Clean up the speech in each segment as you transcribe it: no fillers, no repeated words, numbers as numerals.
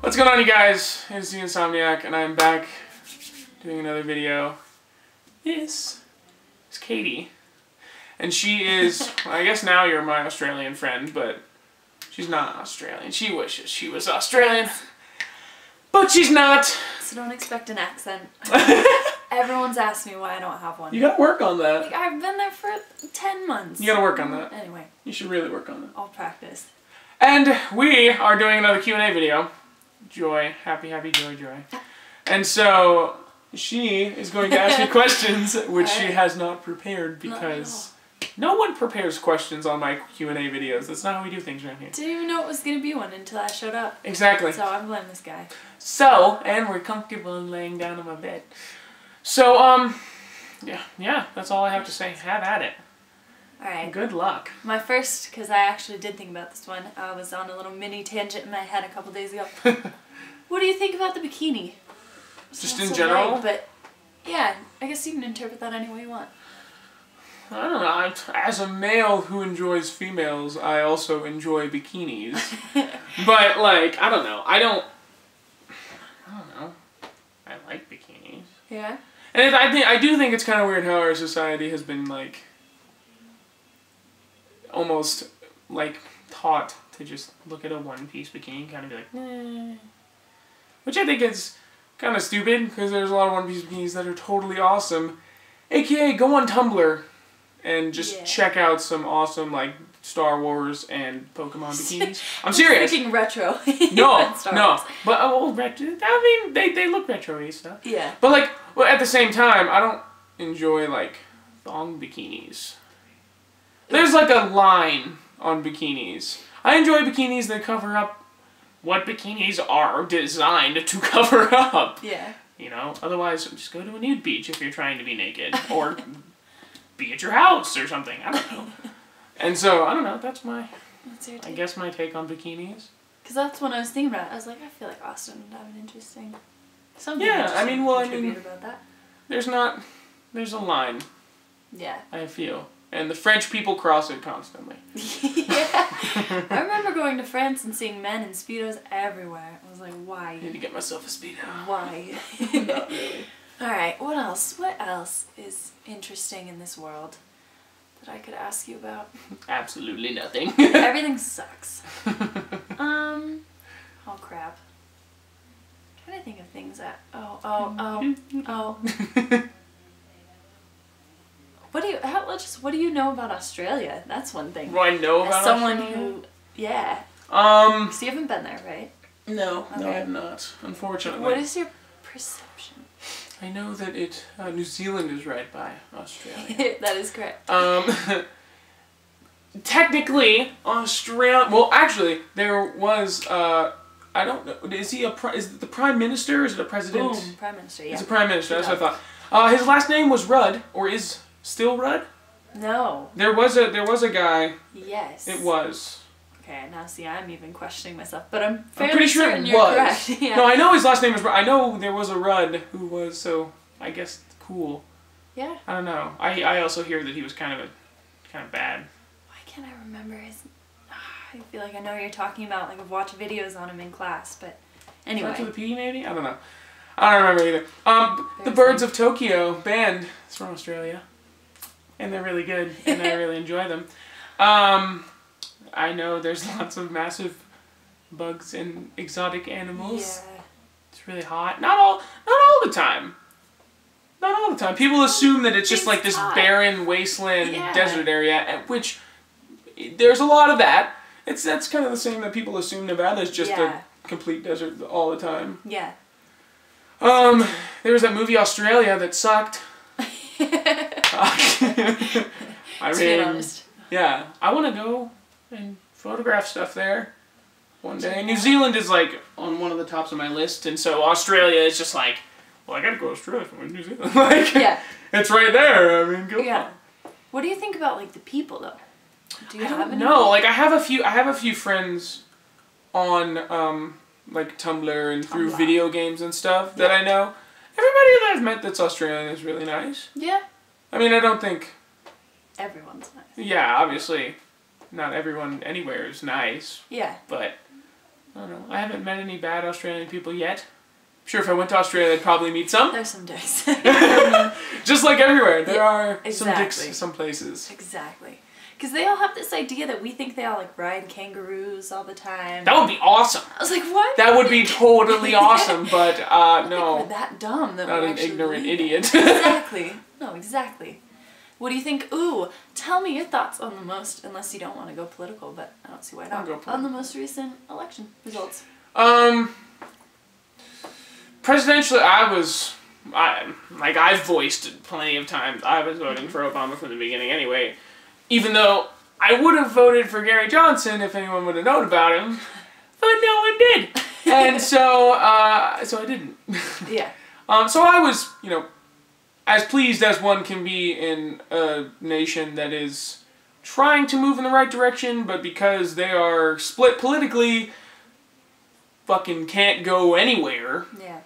What's going on, you guys? It's the Insomniac, and I'm back doing another video. This is Catie, and she is, I guess now you're my Australian friend, but she's not Australian. She wishes she was Australian, but she's not. So don't expect an accent. Everyone's asked me why I don't have one. You gotta work on that. Like, I've been there for 10 months. You gotta work on that. Anyway. You should really work on it. I'll practice. And we are doing another Q&A video. Joy. Happy, happy, joy, joy. And so, she is going to ask me questions, which she has not prepared because no one prepares questions on my Q&A videos. That's not how we do things around here. Didn't even know it was going to be one until I showed up. Exactly. So I blame this guy. So, and we're comfortable laying down on my bed. So, yeah, that's all I have to say. Have at it. Alright. Good luck. My first, because I actually did think about this one, I was on a little mini tangent in my head a couple days ago. What do you think about the bikini? Just in general? Right, but, yeah, I guess you can interpret that any way you want. I don't know. As a male who enjoys females, I also enjoy bikinis. But, like, I don't know. I don't know. I like bikinis. Yeah? And I do think it's kind of weird how our society has been, like, almost, like, taught to just look at a one-piece bikini and kind of be like, eh. Which I think is kind of stupid, because there's a lot of one-piece bikinis that are totally awesome. AKA, go on Tumblr and just check out some awesome, like, Star Wars and Pokemon bikinis. I'm serious. Freaking retro. No. But, I mean, they look retro-y stuff. Yeah. But, like, well, at the same time, I don't enjoy, like, thong bikinis. There's, like, a line on bikinis. I enjoy bikinis that cover up what bikinis are designed to cover up. Yeah. You know? Otherwise, just go to a nude beach if you're trying to be naked. Or be at your house or something. I don't know. And so, I don't know. That's my, I guess, my take on bikinis. Because that's what I was thinking about. I was like, I feel like Austin would have an interesting... Yeah, I mean, about that. There's a line. Yeah. I feel. And the French people cross it constantly. Yeah. I remember going to France and seeing men in Speedos everywhere. I was like, why? I need to get myself a Speedo. Why? Not really. Alright, what else? What else is interesting in this world that I could ask you about? Absolutely nothing. Everything sucks. Oh crap. I'm trying to think of things that... Oh. What do you know about Australia? That's one thing. What do I know about someone Australia? who, yeah. So you haven't been there, right? No, okay. no, I have not. Unfortunately. What is your perception? I know that New Zealand is right by Australia. That is correct. Technically, Australia. Well, actually, there was. I don't know. Is it the Prime Minister? Is it a president? Boom, Prime Minister. Yeah. It's a Prime Minister. That's what I thought. His last name was Rudd, or is still Rudd? No. There was a guy. Yes. It was. Okay, now see, I'm even questioning myself, but I'm pretty sure certain it you're was. correct. Yeah. No, I know his last name was Rudd. I know there was a Rudd who was, so I guess cool. Yeah. I don't know. I also hear that he was kind of bad. Why can't I remember his? I feel like I know what you're talking about. Like I've watched videos on him in class, but anyway. Is that to the P maybe? I don't know. I don't remember either. The Birds of Tokyo band is from Australia. And they're really good, and I really enjoy them. I know there's lots of massive bugs and exotic animals. Yeah. It's really hot. Not all the time. Not all the time. People assume that it's just like this barren wasteland desert area, which there's a lot of that. That's kind of the same that people assume Nevada is just a complete desert all the time. Yeah. There was that movie Australia that sucked. I mean, honest. Yeah, I want to go and photograph stuff there one day. New Zealand is like on one of the tops of my list, and so Australia is just like, well, I gotta go to Australia from New Zealand. Like, yeah, it's right there. I mean, go. Yeah. What do you think about like the people though? Do you have any? No, like I have a few friends on like Tumblr and through video games and stuff that I know. Everybody that I've met that's Australian is really nice. Yeah. I mean, I don't think everyone's nice. Yeah, obviously, not everyone anywhere is nice. Yeah. But I don't know. I haven't met any bad Australian people yet. I'm sure if I went to Australia, I'd probably meet some. There's some dicks. Just like everywhere, there are exactly. some dicks some places. Exactly. Because they all have this idea that we think they all like ride kangaroos all the time. That would be awesome. I was like, what? That would be totally awesome, but no. We're that dumb that not we're an ignorant believe idiot. Exactly. No, exactly. What do you think? Ooh, tell me your thoughts on the most, unless you don't want to go political, but I don't see why not. On the most recent election results. Presidentially, I've voiced plenty of times, I was voting for Obama from the beginning anyway. Even though I would have voted for Gary Johnson if anyone would have known about him, but no one did. And so I didn't. Yeah. So I was, as pleased as one can be in a nation that is trying to move in the right direction, but because they are split politically, fucking can't go anywhere. Yeah.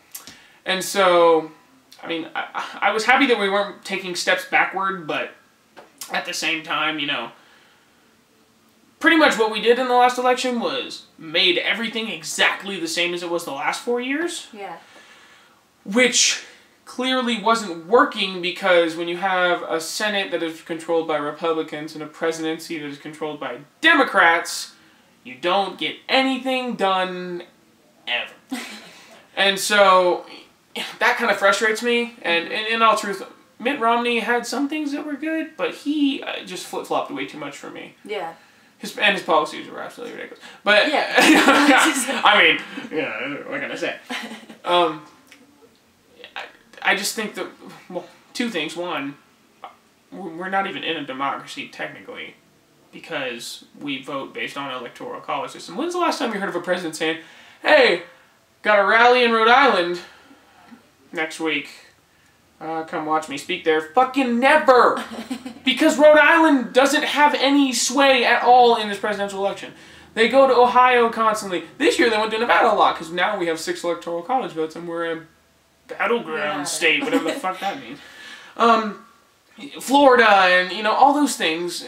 And so, I was happy that we weren't taking steps backward, but at the same time, pretty much what we did in the last election was made everything exactly the same as it was the last 4 years. Yeah. Which clearly wasn't working because when you have a Senate that is controlled by Republicans and a presidency that is controlled by Democrats, you don't get anything done ever. And so that kind of frustrates me. And in all truth, Mitt Romney had some things that were good, but he just flip-flopped way too much for me. Yeah. His policies were absolutely ridiculous. But, yeah. what can I say? I just think that, two things. One, we're not even in a democracy, technically, because we vote based on an electoral college system. When's the last time you heard of a president saying, hey, got a rally in Rhode Island next week. Come watch me speak there. Fucking never! Because Rhode Island doesn't have any sway at all in this presidential election. They go to Ohio constantly. This year they went to Nevada a lot, because now we have 6 electoral college votes and we're a battleground state, whatever the fuck that means. Florida and, all those things.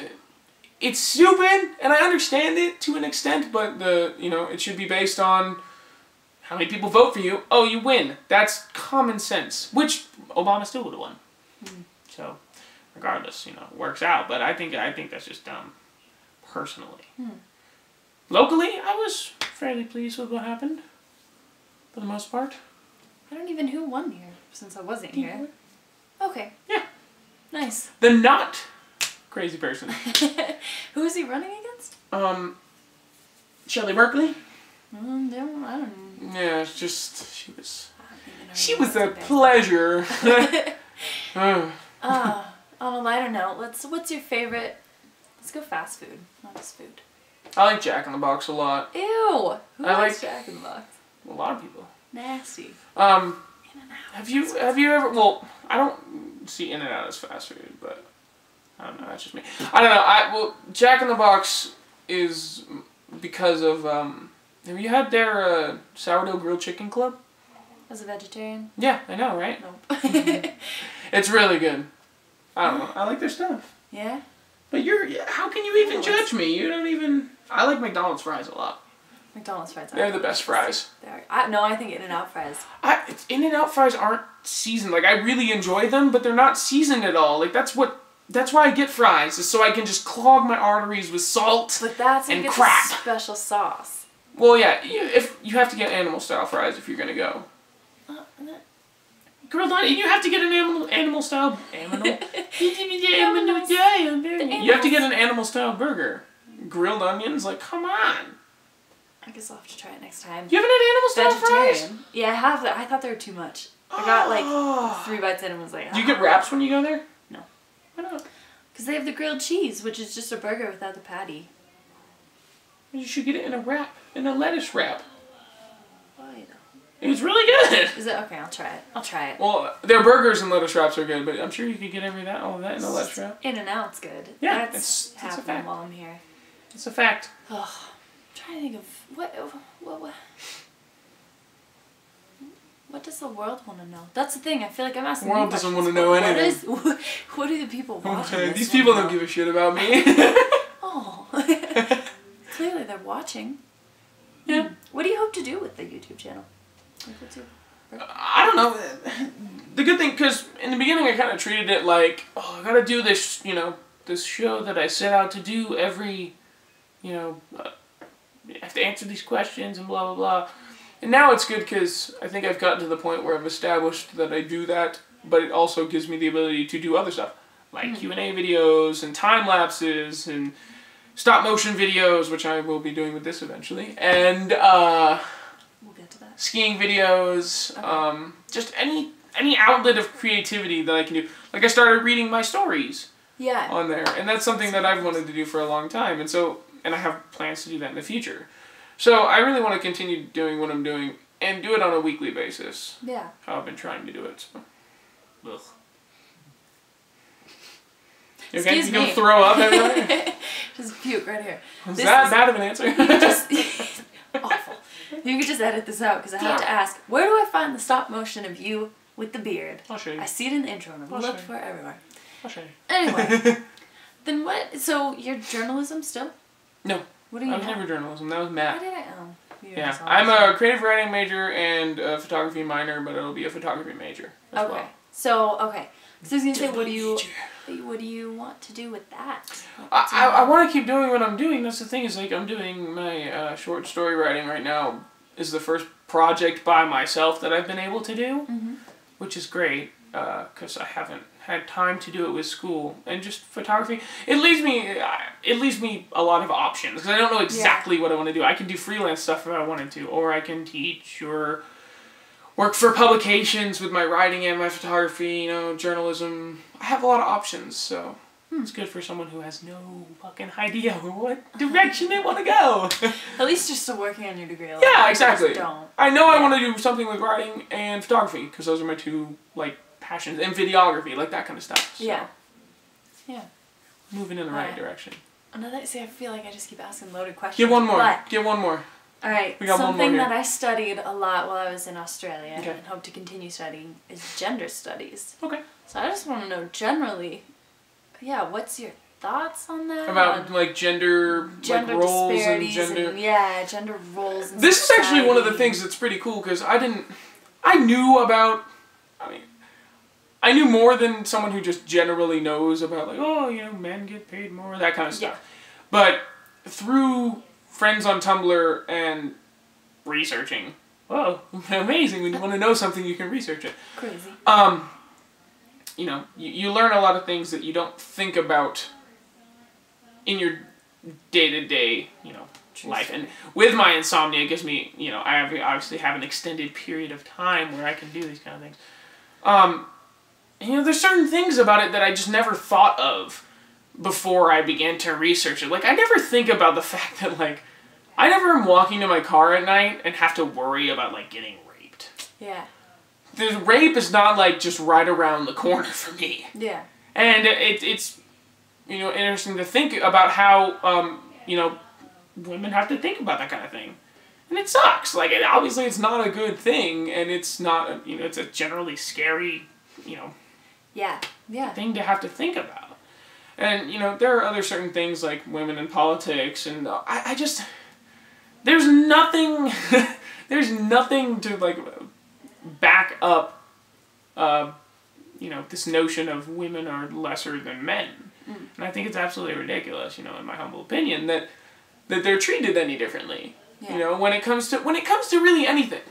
It's stupid, and I understand it to an extent, but it should be based on how many people vote for you. Oh, you win. That's common sense, which Obama still would have won. So, regardless, it works out. But I think that's just dumb, personally. Locally, I was fairly pleased with what happened, for the most part. I don't even know who won here, since I wasn't here. Okay. Yeah. Nice. The not crazy person. Who is he running against? Shelley Berkeley. I don't know. Yeah, it's just, she was a pleasure. On a lighter note, what's your favorite, let's go fast food, not just food. I like Jack in the Box a lot. Ew! Who likes Jack in the Box? A lot of people. Nasty. Have you ever, well, I don't see In-N-Out as fast food, but I don't know, that's just me. I don't know, Jack in the Box is because of, have you had their sourdough grilled chicken club? As a vegetarian? Yeah, I know, right? Nope. It's really good. I don't know, I like their stuff. Yeah? But how can you even judge me? You don't even, I like McDonald's fries a lot. McDonald's fries. They're the best fries. No, I think In-N-Out fries. In-N-Out fries aren't seasoned. Like, I really enjoy them, but they're not seasoned at all. Like, that's why I get fries, is so I can just clog my arteries with salt but that's and crap. The special sauce. Well, yeah, if you have to get animal-style fries if you're gonna go. Grilled onion, you have to get an animal-style... You have to get an animal-style burger. Grilled onions? Like, come on. I guess I'll have to try it next time. You haven't had animal-style fries? Yeah, I have. I thought they were too much. I got like 3 bites in and was like... Do you get wraps when you go there? No. Why not? Because they have the grilled cheese, which is just a burger without the patty. You should get it in a wrap. In a lettuce wrap. Why? It's really good. Is it? Okay, I'll try it. Well, their burgers and lettuce wraps are good, but I'm sure you could get all of that in a lettuce wrap. In-N-Out's good. Yeah, it's a fact. while I'm here. It's a fact. Oh, I'm trying to think of what does the world want to know? That's the thing. I feel like I'm asking. The world doesn't want to know anything. What do the people watching? These people don't give a shit about me. Oh, clearly they're watching. Yeah. What do you hope to do with the YouTube channel? Like, what's your... I don't know. The good thing, because in the beginning I kind of treated it like, oh, I gotta do this, you know, this show that I set out to do every, you know, I have to answer these questions and blah, blah, blah. And now it's good because I think I've gotten to the point where I've established that I do that, but it also gives me the ability to do other stuff, like Q&A videos and time lapses and stop motion videos, which I will be doing with this eventually, and we'll get to that. Skiing videos, okay. Just any outlet of creativity that I can do. Like I started reading my stories on there, and that's something that I've wanted to do for a long time, and I have plans to do that in the future. So I really want to continue doing what I'm doing and do it on a weekly basis. Yeah. How I've been trying to do it. So. Ugh. You okay? Excuse you me. Gonna throw up everywhere? Just puke right here. Was that bad of an answer? Awful. You could just edit this out because I have to ask, where do I find the stop motion of you with the beard? I'll show you. I see it in the intro and I've looked for it everywhere. I'll show you. Anyway, then what? So you're journalism still? No. What do you? I was never journalism. That was math. Why did I? Oh. Yeah, I'm a creative writing major and a photography minor, but it'll be a photography major as well. So I was gonna say, what do you want to do with that? I want to keep doing what I'm doing. That's the thing, is like I'm doing my short story writing right now. Is the first project by myself that I've been able to do, which is great because I haven't had time to do it with school and just photography. It leaves me a lot of options because I don't know exactly what I want to do. I can do freelance stuff if I wanted to, or I can teach or work for publications with my writing and my photography, you know, journalism. I have a lot of options, so it's good for someone who has no fucking idea what direction they want to go. At least you're still working on your degree. Yeah, exactly. Don't. I know I want to do something with writing and photography because those are my two, like, passions, and videography, like that kind of stuff. So. Yeah. Moving in the right direction. I feel like I just keep asking loaded questions. Get one more. Get one more. All right. We got something one more that I studied a lot while I was in Australia and hope to continue studying is gender studies. Okay. So I just want to know generally, what's your thoughts on that? About like gender like roles and gender. Gender roles. And this is actually one of the things that's pretty cool because I knew more than someone who just generally knows about, like, oh, you know, men get paid more, that kind of stuff. But through friends on Tumblr and researching, amazing, when you want to know something, you can research it. Crazy. You know, you learn a lot of things that you don't think about in your day-to-day, you know, life. And with my insomnia, it gives me, you know, I obviously have an extended period of time where I can do these kind of things. You know, there's certain things about it that I just never thought of before I began to research it. Like, I never think about the fact that, like, I never am walking to my car at night and have to worry about, like, getting raped. Yeah. The rape is not, like, just right around the corner for me. Yeah. And it's, you know, interesting to think about how, you know, women have to think about that kind of thing. And it sucks. Like, obviously it's not a good thing, and it's not, you know, it's a generally scary, you know, thing to have to think about. And, you know, there are other certain things like women in politics, and I just, there's nothing to, like, back up, you know, this notion of women are lesser than men. And I think it's absolutely ridiculous, you know, in my humble opinion, that they're treated any differently. You know, when it comes to really anything.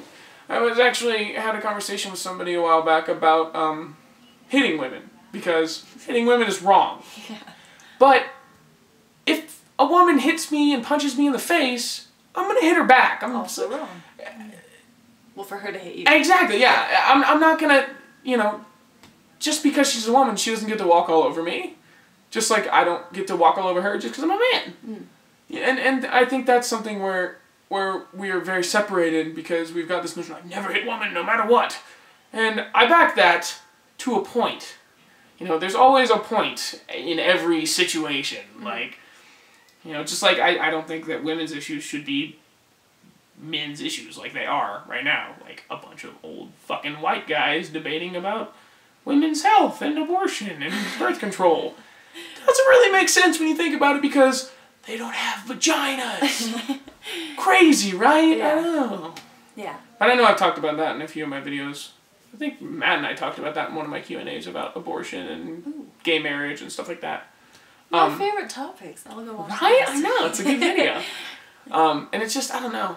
I had a conversation with somebody a while back about hitting women, because hitting women is wrong. Yeah. But if a woman hits me and punches me in the face, I'm gonna hit her back. I'm also wrong. Well, for her to hit you. Exactly. Yeah. I'm not gonna, you know, just because she's a woman, she doesn't get to walk all over me. Just like I don't get to walk all over her just because I'm a man. And I think that's something where we are very separated, because we've got this notion like, never hit women no matter what. And I back that to a point. You know, there's always a point in every situation. Like, you know, just like I don't think that women's issues should be men's issues like they are right now. Like a bunch of old fucking white guys debating about women's health and abortion and birth control. Doesn't really make sense when you think about it, because they don't have vaginas. crazy, right? Yeah. I don't know. Yeah. But I know I've talked about that in a few of my videos. I think Matt and I talked about that in one of my Q&As about abortion and gay marriage and stuff like that. My favorite topics. I'll go watch Right? I know. It's a good video. And it's just, I don't know.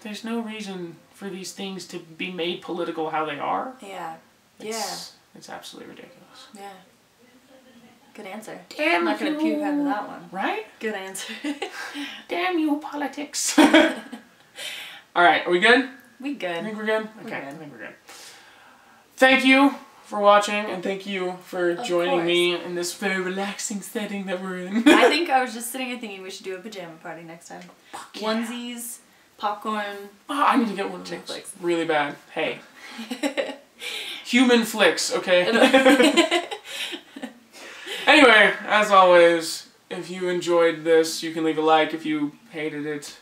There's no reason for these things to be made political how they are. Yeah. It's absolutely ridiculous. Yeah. Good answer. Damn I'm not going to puke after that one. Right? Good answer. Damn you, politics. All right. Are we good? We good. I think we're good? We're Okay. good. I think we're good. Thank you for watching, and thank you for joining me in this very relaxing setting that we're in. I think I was just sitting here thinking we should do a pajama party next time. Yeah. Onesies, popcorn. Oh, I need to get one of Chick those. flicks. Really bad. Hey. Human flicks, okay? Anyway, as always, if you enjoyed this, you can leave a like. If you hated it,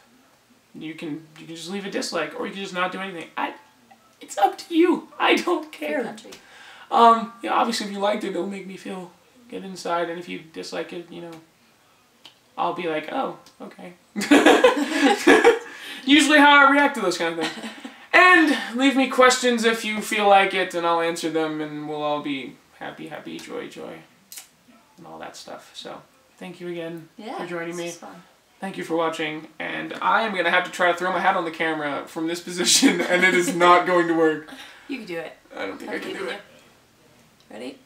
you can just leave a dislike, or you can just not do anything. It's up to you. I don't care. Country. Yeah, obviously if you liked it, it'll make me feel good inside, and if you dislike it, you know, I'll be like, oh, okay. Usually how I react to those kind of things. And leave me questions if you feel like it, and I'll answer them, and we'll all be happy, happy, joy, joy, and all that stuff. So, thank you again for joining me. Fun. Thank you for watching, and I am going to have to try to throw my hat on the camera from this position, and it is not going to work. You can do it. I don't think I can do it. Ready?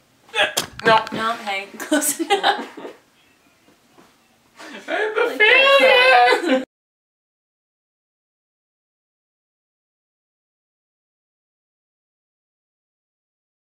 No. No, hey, close enough. I'm a failure!